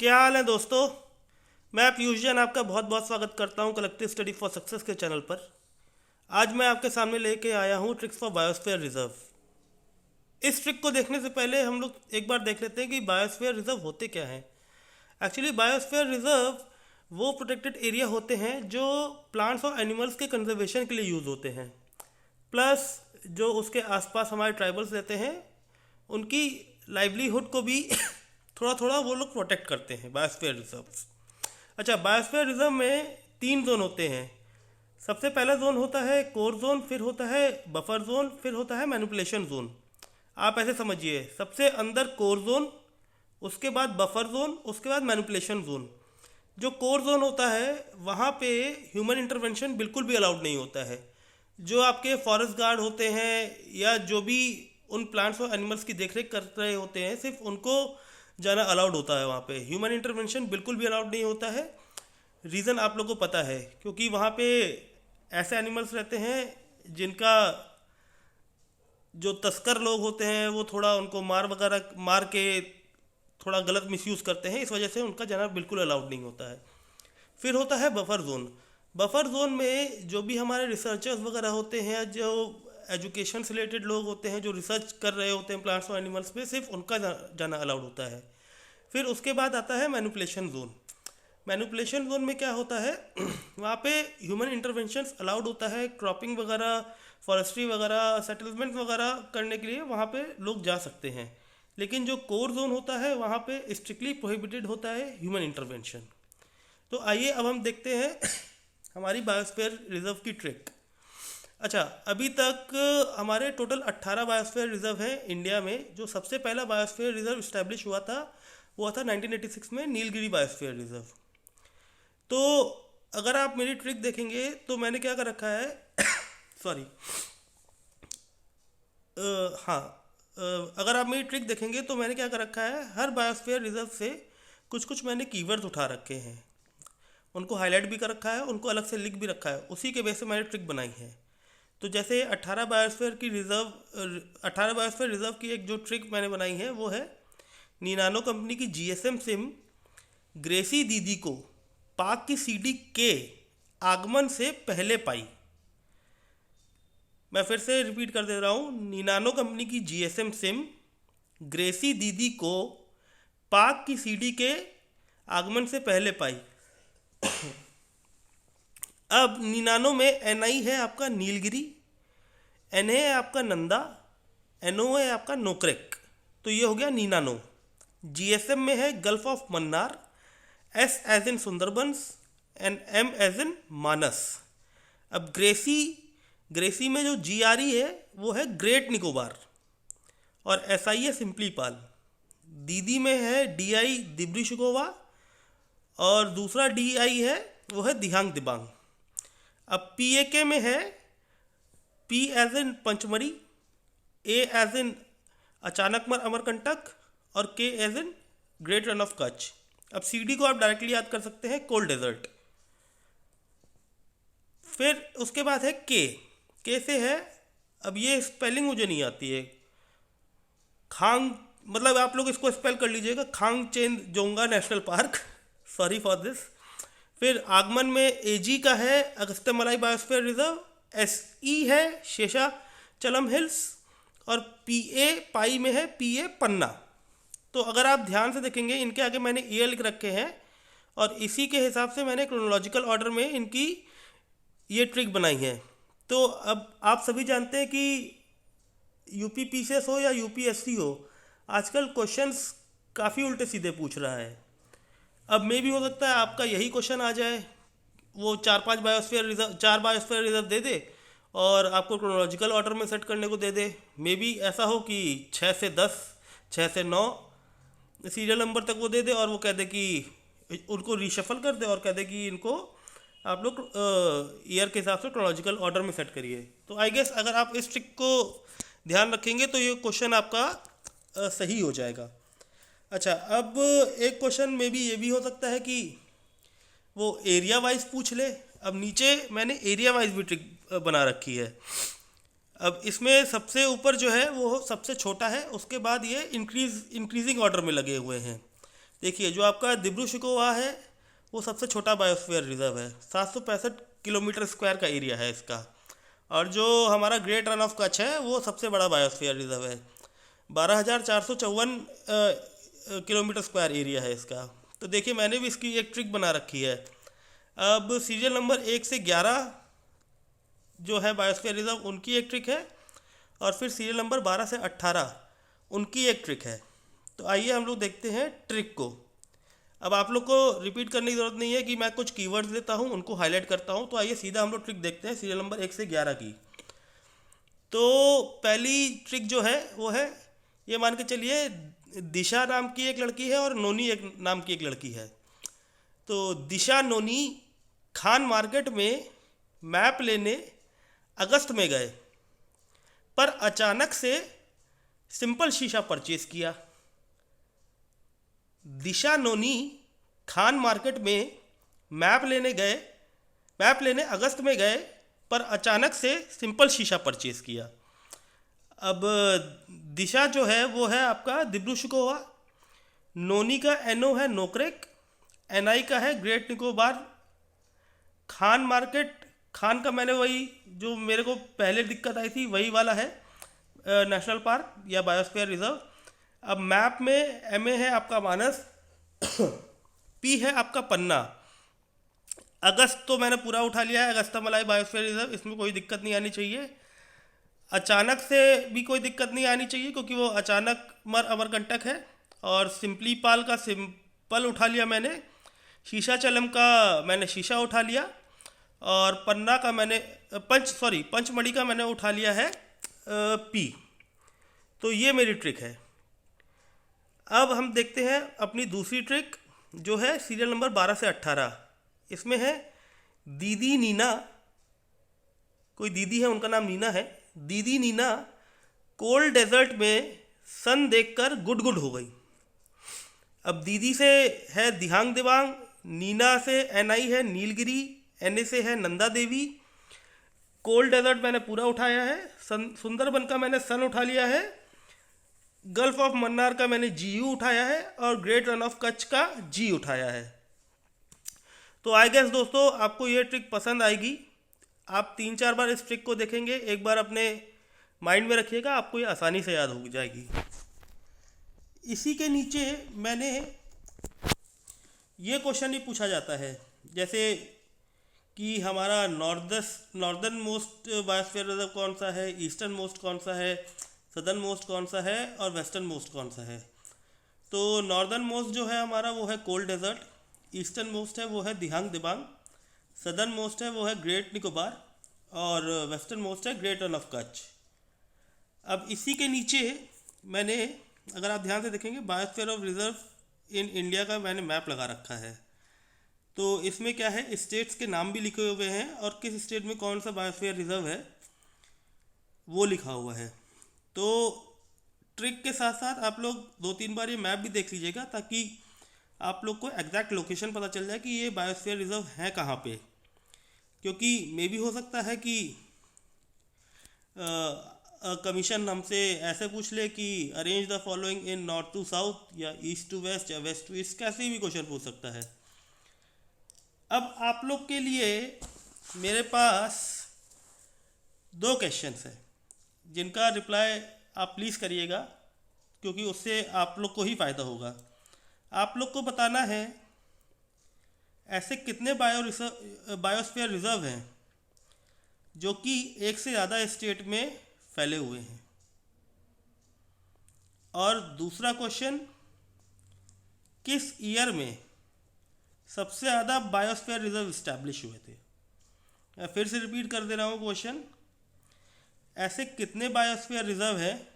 क्या हाल है दोस्तों। मैं पीयूष जैन आपका बहुत बहुत स्वागत करता हूं कलेक्टिव स्टडी फॉर सक्सेस के चैनल पर। आज मैं आपके सामने लेके आया हूं ट्रिक्स फॉर बायोस्फीयर रिजर्व। इस ट्रिक को देखने से पहले हम लोग एक बार देख लेते हैं कि बायोस्फीयर रिजर्व होते क्या हैं। एक्चुअली बायोस्फीयर रिजर्व वो प्रोटेक्टेड एरिया होते हैं जो प्लांट्स और एनिमल्स के कंजर्वेशन के लिए यूज़ होते हैं, प्लस जो उसके आसपास हमारे ट्राइबल्स रहते हैं उनकी लाइवलीहुड को भी थोड़ा थोड़ा वो लोग प्रोटेक्ट करते हैं बायोस्फीयर रिजर्व। अच्छा, बायोस्फीयर रिजर्व में 3 जोन होते हैं। सबसे पहला जोन होता है कोर जोन, फिर होता है बफर जोन, फिर होता है मैनिपुलेशन जोन। आप ऐसे समझिए, सबसे अंदर कोर जोन, उसके बाद बफर जोन, उसके बाद मैनिपुलेशन जोन। जो कोर जोन होता है वहाँ पे ह्यूमन इंटरवेंशन बिल्कुल भी अलाउड नहीं होता है। जो आपके फॉरेस्ट गार्ड होते हैं या जो भी उन प्लांट्स और एनिमल्स की देखरेख कर रहे होते हैं, सिर्फ उनको जाना अलाउड होता है। वहाँ पे ह्यूमन इंटरवेंशन बिल्कुल भी अलाउड नहीं होता है। रीज़न आप लोगों को पता है, क्योंकि वहाँ पे ऐसे एनिमल्स रहते हैं जिनका जो तस्कर लोग होते हैं वो थोड़ा उनको मार के थोड़ा गलत मिसयूज़ करते हैं, इस वजह से उनका जाना बिल्कुल अलाउड नहीं होता है। फिर होता है बफर जोन। बफर जोन में जो भी हमारे रिसर्चर्स वगैरह होते हैं, जो एजुकेशन से रिलेटेड लोग होते हैं, जो रिसर्च कर रहे होते हैं प्लांट्स और एनिमल्स पे, सिर्फ उनका जाना अलाउड होता है। फिर उसके बाद आता है मैनिपुलेशन जोन। मैनिपुलेशन जोन में क्या होता है वहाँ पे ह्यूमन इंटरवेंशंस अलाउड होता है। क्रॉपिंग वगैरह, फॉरेस्ट्री वगैरह, सेटलमेंट वगैरह करने के लिए वहाँ पे लोग जा सकते हैं। लेकिन जो कोर जोन होता है वहाँ पे स्ट्रिक्टली प्रोहिबिटेड होता है ह्यूमन इंटरवेंशन। तो आइए अब हम देखते हैं हमारी बायोस्फीयर रिजर्व की ट्रिक। अच्छा, अभी तक हमारे टोटल 18 बायोस्फीयर रिजर्व हैं इंडिया में। जो सबसे पहला बायोस्फीयर रिजर्व इस्टेब्लिश हुआ था वो था 1986 में, नीलगिरी बायोस्फीयर रिजर्व। तो अगर आप मेरी ट्रिक देखेंगे तो मैंने क्या कर रखा है सॉरी हाँ, अगर आप मेरी ट्रिक देखेंगे तो मैंने क्या कर रखा है, हर बायोस्फीयर रिजर्व से कुछ कुछ मैंने कीवर्ड्स उठा रखे हैं, उनको हाईलाइट भी कर रखा है, उनको अलग से लिख भी रखा है, उसी के बेस से मैंने ट्रिक बनाई है। तो जैसे 18 बायोस्फीयर रिजर्व की एक जो ट्रिक मैंने बनाई है वो है, नीनानो कंपनी की जीएसएम सिम ग्रेसी दीदी को पाक की सीडी के आगमन से पहले पाई। मैं फिर से रिपीट कर दे रहा हूँ, नीनानो कंपनी की जीएसएम सिम ग्रेसी दीदी को पाक की सीडी के आगमन से पहले पाई। अब नीनानो में एनआई है आपका नीलगिरी, एनए है आपका नंदा, एनओ है आपका नोक्रेक। तो ये हो गया नीनानो। जीएसएम में है gulf of Mannar, S as in Sundarbans and M as in Manas. अब ग्रेसी में जो जीआरई है वो है ग्रेट निकोबार, और एसआई है सिंपली पाल। दीदी में है डीआई दिब्री शिकोवा, और दूसरा डीआई है वो है दिहांग दिबांग। अब पीएके में है P as in Pachmarhi, A as in Achanakmar Amarkantak, और K as in great Rann of Kutch. अब सीडी को आप डायरेक्टली याद कर सकते हैं, कोल्ड डेजर्ट। फिर उसके बाद है के से है, अब ये स्पेलिंग मुझे नहीं आती है, खांग, मतलब आप लोग इसको स्पेल कर लीजिएगा, Khangchendzonga national park, sorry for this. फिर आगमन में एजी का है अगस्त्यमलाई बायोस्फीयर रिजर्व, एसई है शेषाचलम हिल्स, और पीए पाई में है पीए पन्ना। तो अगर आप ध्यान से देखेंगे इनके आगे मैंने ईयर लिख रखे हैं, और इसी के हिसाब से मैंने क्रोनोलॉजिकल ऑर्डर में इनकी ये ट्रिक बनाई है। तो अब आप सभी जानते हैं कि यूपी पीसीएस हो या यूपीएससी हो, आजकल क्वेश्चंस काफ़ी उल्टे सीधे पूछ रहा है। अब मे भी हो सकता है आपका यही क्वेश्चन आ जाए, वो 4 बायोस्फीयर रिजर्व दे दे और आपको क्रोनोलॉजिकल ऑर्डर में सेट करने को दे दे। मे भी ऐसा हो कि 6 से 10, 6 से 9 सीरियल नंबर तक वो दे दे, और वो कह दे कि उनको रीशफल कर दे और कह दे कि इनको आप लोग ईयर के हिसाब से क्रोनोलॉजिकल ऑर्डर में सेट करिए। तो आई गेस अगर आप इस ट्रिक को ध्यान रखेंगे तो ये क्वेश्चन आपका सही हो जाएगा। अच्छा, अब एक क्वेश्चन में भी ये भी हो सकता है कि वो एरिया वाइज पूछ ले। अब नीचे मैंने एरिया वाइज भी ट्रिक बना रखी है। अब इसमें सबसे ऊपर जो है वो सबसे छोटा है, उसके बाद ये इंक्रीजिंग ऑर्डर में लगे हुए हैं। देखिए जो आपका दिब्रू शिकोवा है वो सबसे छोटा बायोस्फीयर रिजर्व है, 765 किलोमीटर स्क्वायर का एरिया है इसका। और जो हमारा ग्रेट रन ऑफ कच्छ है वो सबसे बड़ा बायोस्फीयर रिजर्व है, 12,454 किलोमीटर स्क्वायर एरिया है इसका। तो देखिए मैंने भी इसकी एक ट्रिक बना रखी है। अब सीरियल नंबर 1 से 11 जो है बायोस्फीयर रिजर्व उनकी एक ट्रिक है, और फिर सीरियल नंबर 12 से 18 उनकी एक ट्रिक है। तो आइए हम लोग देखते हैं ट्रिक को। अब आप लोग को रिपीट करने की ज़रूरत नहीं है कि मैं कुछ कीवर्ड्स देता हूँ उनको हाईलाइट करता हूँ। तो आइए सीधा हम लोग ट्रिक देखते हैं सीरियल नंबर 1 से 11 की। तो पहली ट्रिक जो है वो है, ये मान के चलिए दिशा नाम की एक लड़की है और नोनी एक नाम की एक लड़की है। तो दिशा नोनी खान मार्केट में मैप लेने अगस्त में गए, पर अचानक से सिंपल शीशा परचेज किया। दिशा नोनी खान मार्केट में मैप लेने अगस्त में गए, पर अचानक से सिंपल शीशा परचेज किया। अब दिशा जो है वो है आपका दिब्रू शिकोवा, नोनी का एनओ है नोकरेक, एनआई का है ग्रेट निकोबार, खान मार्केट, खान का मैंने वही जो मेरे को पहले दिक्कत आई थी वही वाला है, नेशनल पार्क या बायोस्फीयर रिजर्व। अब मैप में एमए है आपका मानस, पी है आपका पन्ना। अगस्त तो मैंने पूरा उठा लिया है, अगस्ता मलाई बायोस्फीयर रिजर्व, इसमें कोई दिक्कत नहीं आनी चाहिए। अचानक से भी कोई दिक्कत नहीं आनी चाहिए क्योंकि वो अचानक अमरकंटक है। और सिंपली पाल का सिंपल उठा लिया मैंने, शीशा चलम का मैंने शीशा उठा लिया, और पन्ना का मैंने पंचमढ़ी का मैंने उठा लिया है पी। तो ये मेरी ट्रिक है। अब हम देखते हैं अपनी दूसरी ट्रिक जो है सीरियल नंबर 12 से 18। इसमें है दीदी नीना, कोई दीदी है उनका नाम नीना है। दीदी नीना कोल्ड डेजर्ट में सन देखकर गुड गुड हो गई। अब दीदी से है दिहांग दिवांग, नीना से एनआई है नीलगिरी, एनए से है नंदा देवी। कोल्ड डेजर्ट मैंने पूरा उठाया है, सुंदरबन का मैंने सन उठा लिया है, गल्फ ऑफ मन्नार का मैंने जीयू उठाया है, और ग्रेट रन ऑफ कच्छ का जी उठाया है। तो आई गेस दोस्तों आपको ये ट्रिक पसंद आएगी। आप 3-4 बार इस ट्रिक को देखेंगे, एक बार अपने माइंड में रखिएगा, आपको ये आसानी से याद हो जाएगी। इसी के नीचे मैंने ये क्वेश्चन ही पूछा जाता है, जैसे कि हमारा नॉर्दर्न मोस्ट बायोस्फीयर रिजर्व कौन सा है, ईस्टर्न मोस्ट कौन सा है, सदर्न मोस्ट कौन सा है, और वेस्टर्न मोस्ट कौन सा है। तो नॉर्दर्न मोस्ट जो है हमारा वो है कोल्ड डेजर्ट, ईस्टर्न मोस्ट है वो है दिहांग दिबांग, सदर्न मोस्ट है वो है ग्रेट निकोबार, और वेस्टर्न मोस्ट है ग्रेट रन ऑफ कच्छ। अब इसी के नीचे मैंने, अगर आप ध्यान से देखेंगे, biosphere of reserve in India का मैंने मैप लगा रखा है। तो इसमें क्या है, स्टेट्स के नाम भी लिखे हुए हैं और किस स्टेट में कौन सा बायोस्फीयर रिजर्व है वो लिखा हुआ है। तो ट्रिक के साथ साथ आप लोग 2-3 बार ये मैप भी देख लीजिएगा, ताकि आप लोग को एग्जैक्ट लोकेशन पता चल जाए कि ये बायोस्फीयर रिजर्व है कहाँ पे। क्योंकि मे भी हो सकता है कि कमीशन हमसे ऐसे पूछ ले कि arrange the following in north to south, या ईस्ट टू वेस्ट, या वेस्ट टू ईस्ट, कैसे भी क्वेश्चन पूछ सकता है। अब आप लोग के लिए मेरे पास 2 क्वेश्चंस हैं जिनका रिप्लाई आप प्लीज़ करिएगा, क्योंकि उससे आप लोग को ही फ़ायदा होगा। आप लोग को बताना है ऐसे कितने बायोस्फीयर रिजर्व हैं जो कि एक से ज़्यादा स्टेट में फैले हुए हैं। और दूसरा क्वेश्चन, किस ईयर में सबसे ज़्यादा बायोस्फीयर रिजर्व इस्टेब्लिश हुए थे। मैं फिर से रिपीट कर दे रहा हूँ क्वेश्चन, ऐसे कितने बायोस्फीयर रिजर्व हैं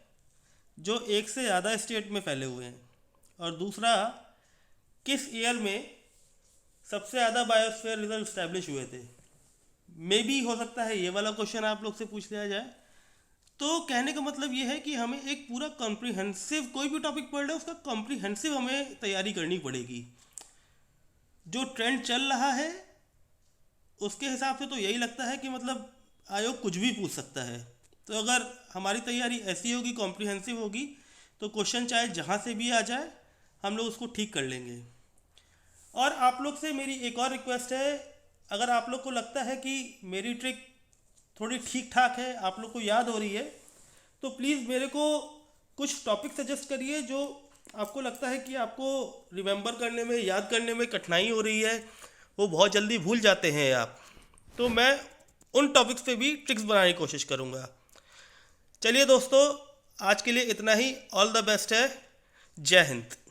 जो एक से ज़्यादा स्टेट में फैले हुए हैं। और दूसरा, किस ईयर में सबसे ज़्यादा बायोस्फीयर रिजर्व इस्टेब्लिश हुए थे। मे भी हो सकता है ये वाला क्वेश्चन आप लोग से पूछ लिया जाए। तो कहने का मतलब ये है कि हमें एक पूरा कॉम्प्रिहेंसिव, कोई भी टॉपिक पढ़ रहे उसका कॉम्प्रिहेंसिव हमें तैयारी करनी पड़ेगी। जो ट्रेंड चल रहा है उसके हिसाब से तो यही लगता है कि मतलब आयोग कुछ भी पूछ सकता है। तो अगर हमारी तैयारी ऐसी होगी, कॉम्प्रिहेंसिव होगी, तो क्वेश्चन चाहे जहाँ से भी आ जाए हम लोग उसको ठीक कर लेंगे। और आप लोग से मेरी एक और रिक्वेस्ट है, अगर आप लोग को लगता है कि मेरी ट्रिक थोड़ी ठीक ठाक है, आप लोग को याद हो रही है, तो प्लीज़ मेरे को कुछ टॉपिक सजेस्ट करिए जो आपको लगता है कि आपको रिमेंबर करने में, याद करने में कठिनाई हो रही है, वो बहुत जल्दी भूल जाते हैं आप, तो मैं उन टॉपिक्स पे भी ट्रिक्स बनाने की कोशिश करूँगा। चलिए दोस्तों, आज के लिए इतना ही। ऑल द बेस्ट है। जय हिंद।